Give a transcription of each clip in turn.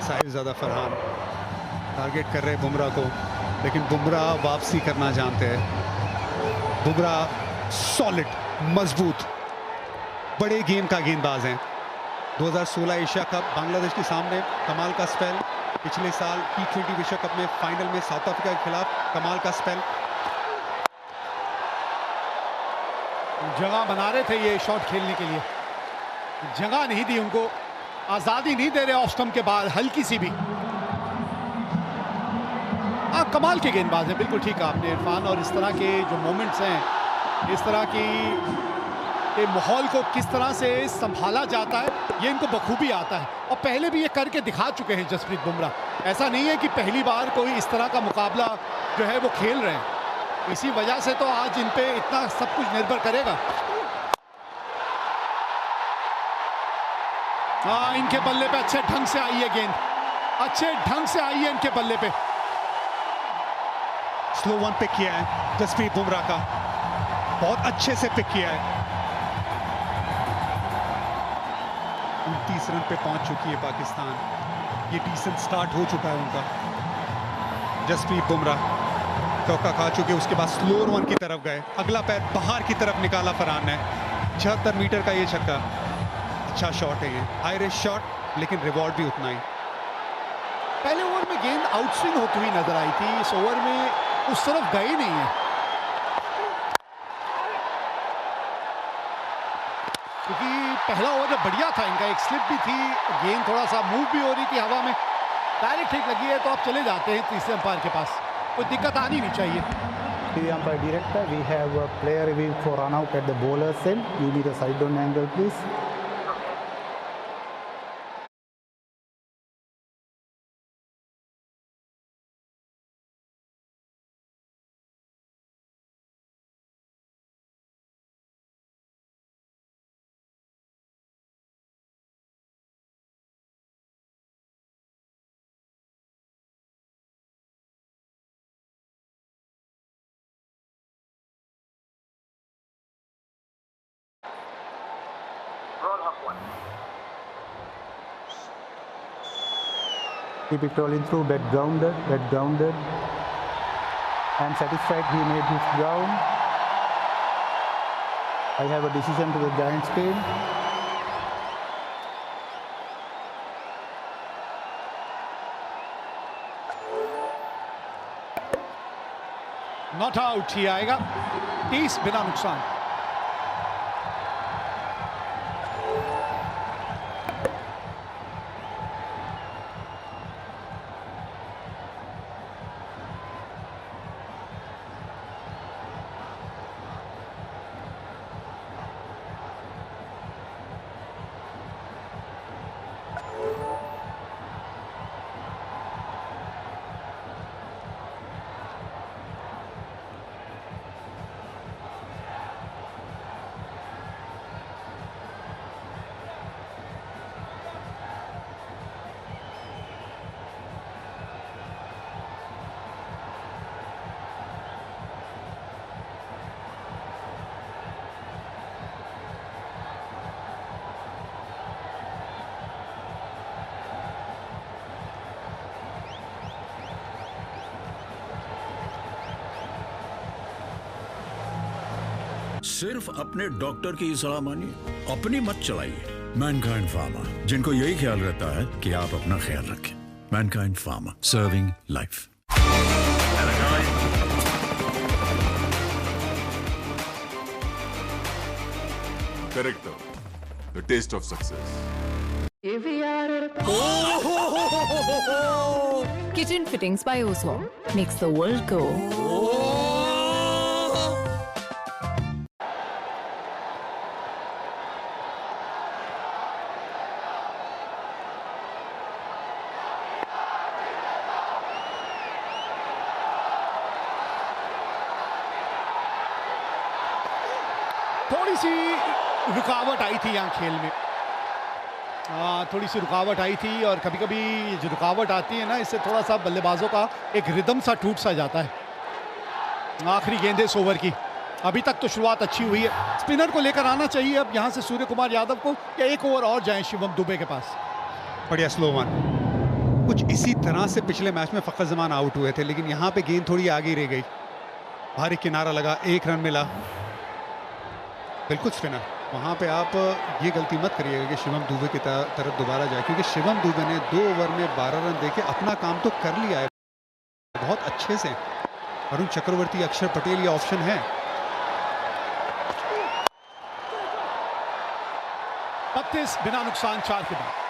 साहिल ज़्यादा फरहान टारगेट कर रहे हैं बुमराह को, लेकिन बुमराह वापसी करना जानते हैं। बुमराह सॉलिड, मजबूत, बड़े गेम का गेंदबाज हैं। 2016 एशिया कप बांग्लादेश के सामने कमाल का स्पेल, पिछले साल T20 विश्व कप में फाइनल में साउथ अफ्रीका के खिलाफ कमाल का स्पेल। जगह बना रहे थे ये शॉट खेलने के लिए, जगह नहीं दी उनको, आजादी नहीं दे रहे ऑफ स्टंप के बाद हल्की सी भी। कमाल के गेंदबाज है, बिल्कुल ठीक है आपने इरफान। और इस तरह के जो मोमेंट्स हैं, इस तरह की माहौल को किस तरह से संभाला जाता है, ये इनको बखूबी आता है और पहले भी ये करके दिखा चुके हैं जसप्रीत बुमराह। ऐसा नहीं है कि पहली बार कोई इस तरह का मुकाबला जो है वो खेल रहे हैं। इसी वजह से तो आज इन पे इतना सब कुछ निर्भर करेगा। इनके बल्ले पे अच्छे ढंग से आई है गेंद, अच्छे ढंग से आई है इनके बल्ले पे। स्लो वन पिक किया है जसप्रीत बुमराह का, बहुत अच्छे से पिक किया है। 29 रन पे पहुंच चुकी है पाकिस्तान। ये डिसेंट स्टार्ट हो चुका है उनका। जसप्रीत बुमराह चौका खा चुके, उसके बाद स्लोअर वन की तरफ गए, अगला पैर बाहर की तरफ निकाला फरहान ने। 76 मीटर का ये छक्का, अच्छा शॉट है ये, हाई रेस शॉट, लेकिन रिवॉर्ड भी उतना ही। पहले ओवर में गेंद आउटस्विंग होती हुई नजर आई थी, इस ओवर में उस तरफ गई नहीं है, क्योंकि पहला ओवर जब बढ़िया था इनका, एक स्लिप भी थी, गेंद थोड़ा सा मूव भी हो रही थी हवा में, डायरेक्ट ठीक लगी है तो आप चले जाते हैं तीसरे अंपायर के पास, कोई दिक्कत आनी नहीं चाहिए। The umpire director, we have a player review for run out at the bowler's end. You need a side down angle, please. Keep it rolling through, bet grounded, and satisfied he made his ground. I have a decision to the Giants field. Not out ही आएगा, 30 बिना नुकसान। सिर्फ अपने doctor की सलाह मानिए, अपनी मत चलाइए। मैनकाइंड फार्मा, जिनको यही ख्याल रहता है कि आप अपना ख्याल रखें। Mankind pharma, serving life. Correcto. The taste of success. Kitchen fittings by Oswald makes the world go. थोड़ी सी रुकावट आई थी यहाँ खेल में, थोड़ी सी रुकावट आई थी, और कभी कभी जो रुकावट आती है ना, इससे थोड़ा सा बल्लेबाजों का एक रिदम सा टूट सा जाता है। आखिरी गेंद इस ओवर की, अभी तक तो शुरुआत अच्छी हुई है। स्पिनर को लेकर आना चाहिए अब यहाँ से सूर्य कुमार यादव को, या एक ओवर और जाएं शिवम दुबे के पास। बढ़िया स्लो वन, कुछ इसी तरह से पिछले मैच में फ़खर ज़मान आउट हुए थे, लेकिन यहाँ पे गेंद थोड़ी आगे रह गई, भारी किनारा लगा, 1 रन मिला। बिल्कुल स्पिनर, वहाँ पे आप ये गलती मत करिएगा कि शिवम दुबे की तरफ दोबारा जाए, क्योंकि शिवम दुबे ने 2 ओवर में 12 रन देके अपना काम तो कर लिया है बहुत अच्छे से। अरुण चक्रवर्ती, अक्षर पटेल ये ऑप्शन है। 32 बिना नुकसान 4 के बाद।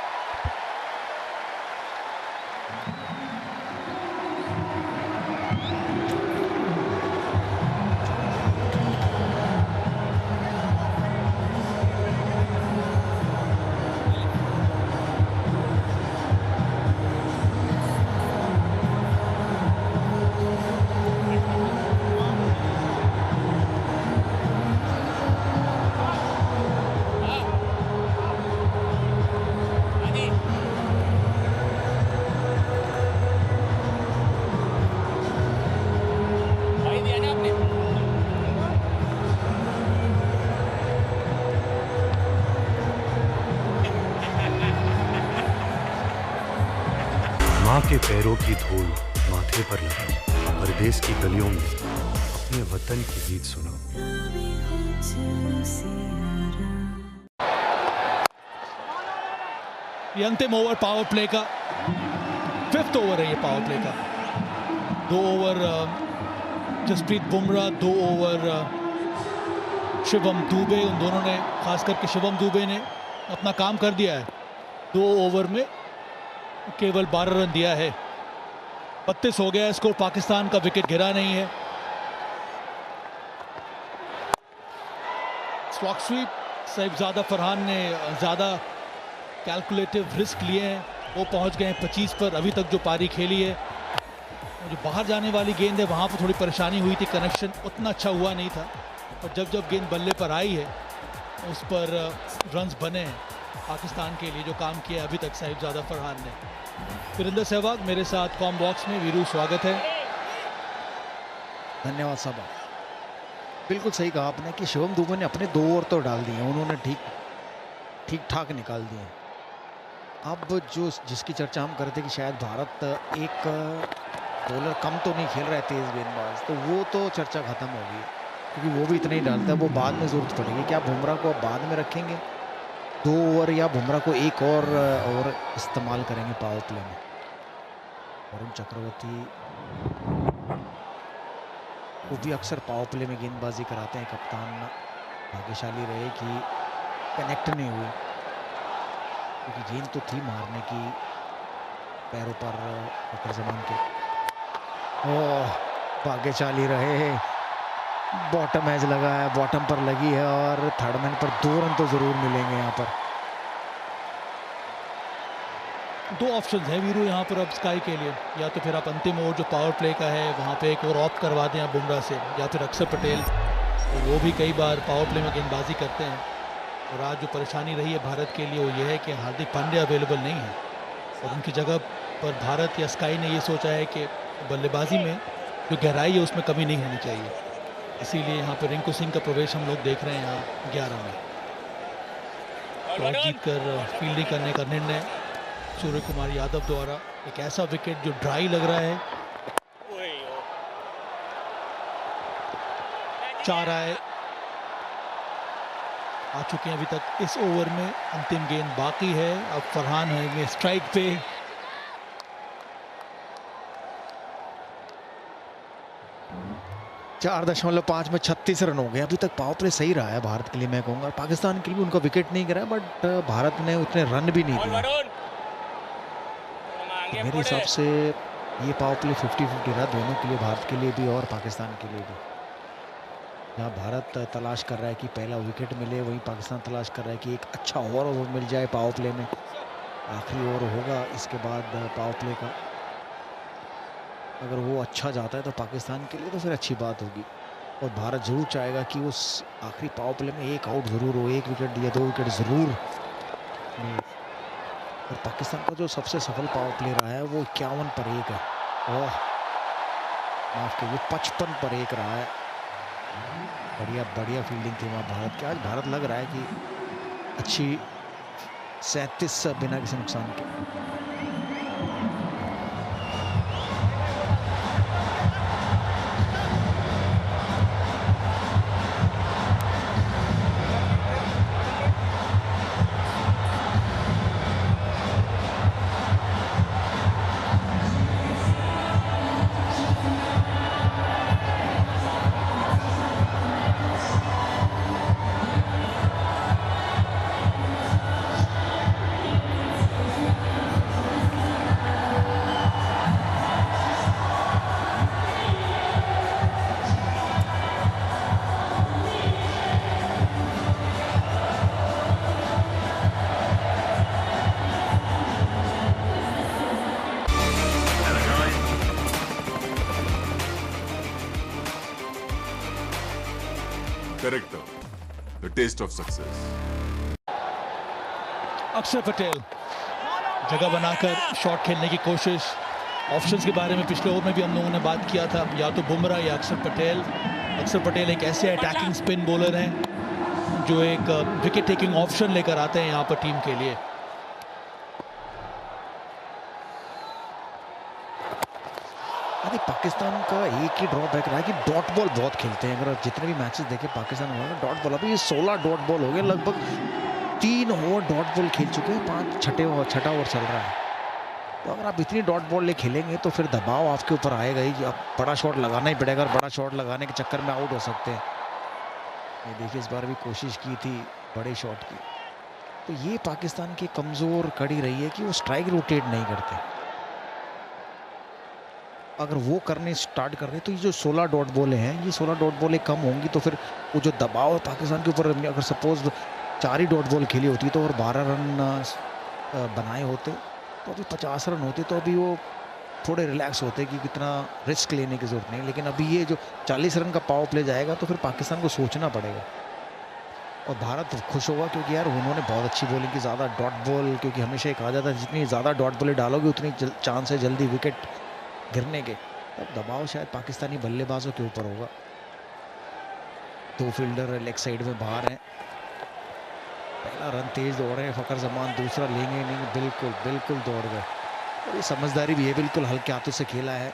माँ के पैरों की धूल माथे पर लगा, परदेश की गलियों में अपने वतन की गीत सुना। ये अंतिम ओवर पावर प्ले का, 5th ओवर है ये पावर प्ले का। 2 ओवर जसप्रीत बुमराह, 2 ओवर शिवम दुबे, उन दोनों ने, खास करके शिवम दुबे ने अपना काम कर दिया है। 2 ओवर में केवल 12 रन दिया है। 32 हो गया स्कोर, पाकिस्तान का विकेट गिरा नहीं है। स्ट्रोक स्वीप, साहिबजादा फरहान ने ज़्यादा कैलकुलेटिव रिस्क लिए हैं, वो पहुंच गए हैं 25 पर। अभी तक जो पारी खेली है, जो बाहर जाने वाली गेंद है वहाँ पर थोड़ी परेशानी हुई थी, कनेक्शन उतना अच्छा हुआ नहीं था, और जब गेंद बल्ले पर आई है उस पर रन्स बने हैं पाकिस्तान के लिए। जो काम किया अभी तक साहिबजादा फरहान ने। वीरेंद्र सहवाग मेरे साथ कॉम बॉक्स में। वीरू, स्वागत है। धन्यवाद साहब। बिल्कुल सही कहा आपने कि शिवम दुबे ने अपने 2 ओवर तो डाल दिए, उन्होंने ठीक ठाक निकाल दिए। अब जो जिसकी चर्चा हम करते कि शायद भारत एक बॉलर कम तो नहीं खेल रहा है, तेज गेंदबाज, तो वो तो चर्चा खत्म होगी, क्योंकि वो भी इतना ही डालता है। वो बाद में जरूरत पड़ेगी। क्या बुमराह को अब बाद में रखेंगे 2 ओवर, या बुमराह को एक और इस्तेमाल करेंगे पावर प्ले में? अरुण चक्रवर्ती वो भी अक्सर पावर प्ले में गेंदबाजी कराते हैं। कप्तान भाग्यशाली रहे कि कनेक्ट नहीं हुई, क्योंकि गेंद तो थी मारने की पैरों पर फ़खर ज़मान के। ओह, भाग्यशाली रहे, बॉटम एज लगा है, बॉटम पर लगी है, और थर्ड मैन पर 2 रन तो जरूर मिलेंगे यहाँ पर। 2 ऑप्शन है वीरू यहाँ पर अब स्काई के लिए। या तो फिर आप अंतिम ओवर जो पावर प्ले का है वहाँ पे एक और ऑफ करवा दें आप बुमराह से, या फिर अक्षर पटेल, तो वो भी कई बार पावर प्ले में गेंदबाजी करते हैं। और आज जो परेशानी रही है भारत के लिए वो ये है कि हार्दिक पांड्या अवेलेबल नहीं है, और उनकी जगह पर भारत या स्काई ने ये सोचा है कि बल्लेबाजी में जो गहराई है उसमें कमी नहीं होनी चाहिए। इसीलिए यहाँ पर रिंकू सिंह का प्रवेश हम लोग देख रहे हैं यहाँ 11 में। टॉस जीतकर फील्डिंग करने का निर्णय सूर्य कुमार यादव द्वारा। एक ऐसा विकेट जो ड्राई लग रहा है। 4 आए आ चुके हैं अभी तक इस ओवर में। अंतिम गेंद बाकी है। अब फरहान है स्ट्राइक पे। चार 4.5 में 36 रन हो गए। अभी तक पावर प्ले सही रहा है भारत के लिए, मैं कहूँगा। पाकिस्तान के लिए उनका विकेट नहीं गिरा, बट भारत ने उतने रन भी नहीं दिए। तो मेरे हिसाब से ये पावर प्ले 50-50 रहा दोनों के लिए, भारत के लिए भी और पाकिस्तान के लिए भी। जहाँ भारत तलाश कर रहा है कि पहला विकेट मिले, वहीं पाकिस्तान तलाश कर रहा है कि एक अच्छा ओवर मिल जाए पावर प्ले में। आखिरी ओवर होगा इसके बाद पावर प्ले का, अगर वो अच्छा जाता है तो पाकिस्तान के लिए तो फिर अच्छी बात होगी। और भारत जरूर चाहेगा कि उस आखिरी पावर प्ले में एक आउट ज़रूर हो, 1 विकेट या 2 विकेट ज़रूर मिले। और पाकिस्तान का जो सबसे सफल पावर प्ले रहा है वो 51 पर 1 है। ओह माफ़ कीजिए, 55 पर 1 रहा है। बढ़िया फील्डिंग थी वहाँ भारत की। आज भारत लग रहा है कि अच्छी 37 बिना किसी नुकसान के। Correct, the taste of success. अक्षर पटेल जगह बनाकर शॉट खेलने की कोशिश। ऑप्शंस के बारे में पिछले ओवर में भी हम लोगों ने बात किया था, या तो बुमराह या अक्षर पटेल। अक्षर पटेल एक ऐसे अटैकिंग स्पिन बॉलर हैं जो एक विकेट टेकिंग ऑप्शन लेकर आते हैं यहाँ पर टीम के लिए। अरे पाकिस्तान का एक ही ड्रॉबैक रहा है कि डॉट बॉल बहुत खेलते हैं। अगर जितने भी मैचेस देखे पाकिस्तान में डॉट बॉल, अभी ये 16 डॉट बॉल हो गए, लगभग 3 ओवर डॉट बॉल खेल चुके हैं, छठा ओवर चल रहा है। तो अगर आप इतनी डॉट बॉल ले खेलेंगे तो फिर दबाव आपके ऊपर आएगा ही कि आप बड़ा शॉट लगाना ही पड़ेगा, और बड़ा शॉट लगाने के चक्कर में आउट हो सकते हैं। ये देखिए इस बार भी कोशिश की थी बड़े शॉट की। तो ये पाकिस्तान की कमज़ोर कड़ी रही है कि वो स्ट्राइक रोटेट नहीं करते। अगर वो करने स्टार्ट कर रहे तो ये जो 16 डॉट बॉलें हैं, ये 16 डॉट बॉलें कम होंगी तो फिर वो जो दबाव है पाकिस्तान के ऊपर, अगर सपोज 4 ही डॉट बॉल खेली होती तो और 12 रन बनाए होते तो अभी 50 रन होते, तो अभी वो थोड़े रिलैक्स होते कि कितना रिस्क लेने की ज़रूरत नहीं। लेकिन अभी ये जो 40 रन का पावर प्ले जाएगा तो फिर पाकिस्तान को सोचना पड़ेगा, और भारत खुश होगा क्योंकि यार उन्होंने बहुत अच्छी बॉलिंग की। ज़्यादा डॉट बॉल, क्योंकि हमेशा कहा जाता है जितनी ज़्यादा डॉट बॉलें डालोगे उतनी चांस है जल्दी विकेट गिरने के। अब दबाव शायद पाकिस्तानी बल्लेबाजों के ऊपर होगा। 2 फील्डर लेग साइड में बाहर हैं। पहला रन तेज दौड़ रहे हैं फ़खर जमान, दूसरा लेंगे नहीं, बिल्कुल दौड़ गए। और ये समझदारी भी है, बिल्कुल हल्के हाथों से खेला है।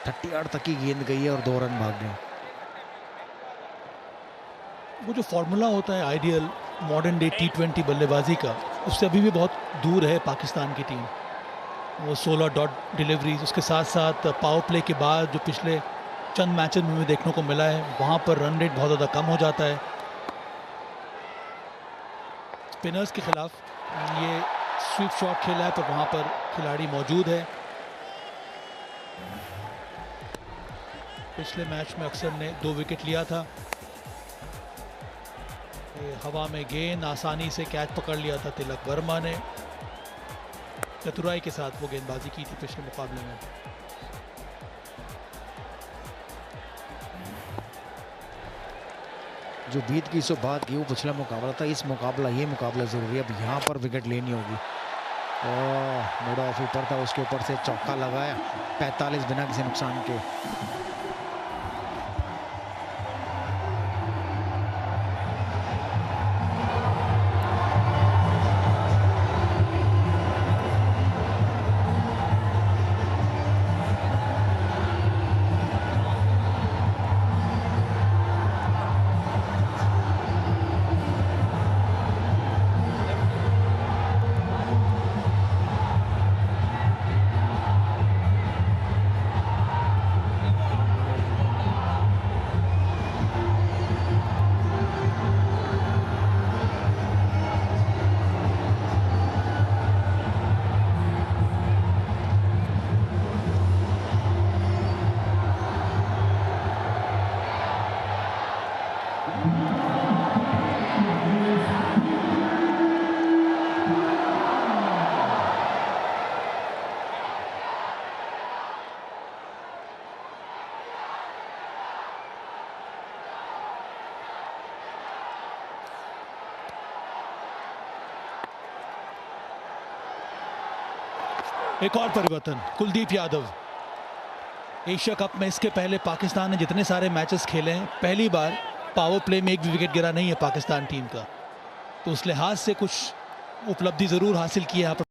38 तक की गेंद गई है और 2 रन भाग गए। वो जो फॉर्मूला होता है आइडियल मॉडर्न डे T20 बल्लेबाजी का, उससे अभी भी बहुत दूर है पाकिस्तान की टीम। वो 16 डॉट डिलीवरीज, उसके साथ साथ पावर प्ले के बाद जो पिछले चंद मैचेस में देखने को मिला है, वहाँ पर रन रेट बहुत ज़्यादा कम हो जाता है। स्पिनर्स के खिलाफ ये स्वीप शॉट खेला है, पर वहाँ पर खिलाड़ी मौजूद है। पिछले मैच में अक्सर ने 2 विकेट लिया था। हवा में गेंद आसानी से कैच पकड़ लिया था तिलक वर्मा ने। चतुराई के साथ वो गेंदबाजी की थी पिछले मुकाबले में। जो बीत की सो बात की वो पिछला मुकाबला था, ये मुकाबला ज़रूरी है। अब यहाँ पर विकेट लेनी होगी। और मिड ऑफ ऊपर था, उसके ऊपर से चौका लगाया, 45 बिना किसी नुकसान के। एक और परिवर्तन, कुलदीप यादव। एशिया कप में इसके पहले पाकिस्तान ने जितने सारे मैचेस खेले हैं, पहली बार पावर प्ले में एक भी विकेट गिरा नहीं है पाकिस्तान टीम का। तो उस लिहाज से कुछ उपलब्धि ज़रूर हासिल की है यहाँ पर